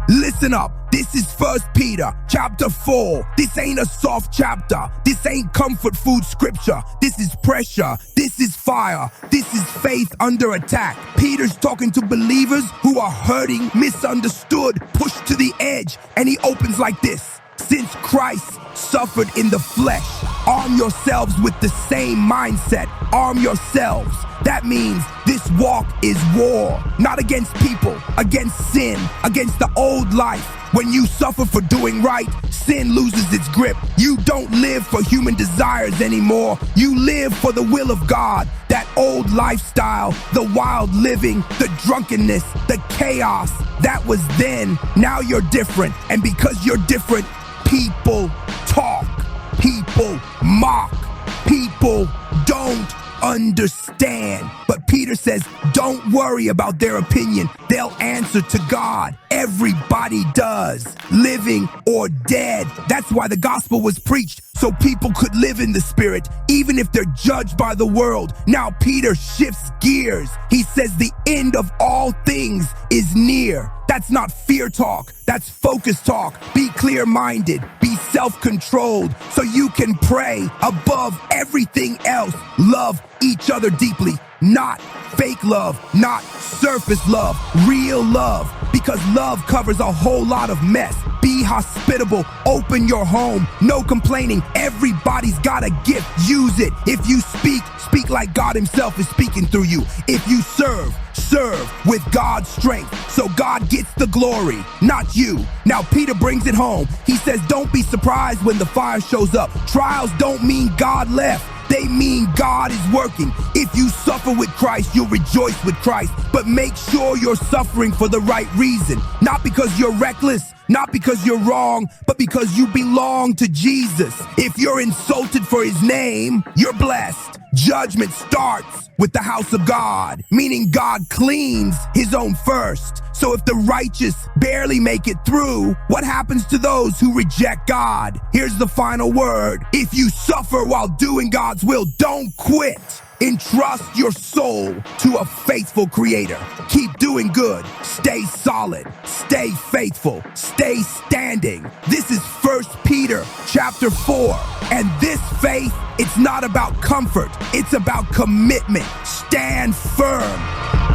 Listen up. This is 1 Peter chapter 4. This ain't a soft chapter. This ain't comfort food scripture. This is pressure. This is fire. This is faith under attack. Peter's talking to believers who are hurting, misunderstood, pushed to the edge. And he opens like this. Since Christ suffered in the flesh, arm yourselves with the same mindset. Arm yourselves. That means this walk is war, not against people, against sin, against the old life. When you suffer for doing right, sin loses its grip. You don't live for human desires anymore. You live for the will of God. That old lifestyle, the wild living, the drunkenness, the chaos, that was then. Now you're different. And because you're different, people talk, people mock, people don't understand. But Peter says, don't worry about their opinion. They'll answer to God. Everybody does, living or dead. That's why the gospel was preached, so people could live in the spirit, even if they're judged by the world. Now Peter shifts gears. He says the end of all things is near. That's not fear talk. That's focus talk. Be clear-minded. Be self-controlled so you can pray above everything else. Love each other deeply. Not fake love, not surface love, real love. Because love covers a whole lot of mess. Be hospitable. Open your home. No complaining. Everybody's got a gift. Use it. If you speak like God himself is speaking through you. If you serve with God's strength. So God gets the glory, not you. Now Peter brings it home. He says, don't be surprised when the fire shows up. Trials don't mean God left. They mean God is working. If you suffer with Christ, you'll rejoice with Christ. But make sure you're suffering for the right reason. Not because you're reckless, not because you're wrong, but because you belong to Jesus. If you're insulted for his name, you're blessed. Judgment starts with the house of God, meaning God cleans his own first. So if the righteous barely make it through, what happens to those who reject God? Here's the final word. If you suffer while doing God's will, don't quit. Entrust your soul to a faithful creator. Keep doing good. Stay solid. Stay faithful. Stay standing. This is 1 Peter chapter 4. And this faith, it's not about comfort. It's about commitment. Stand firm.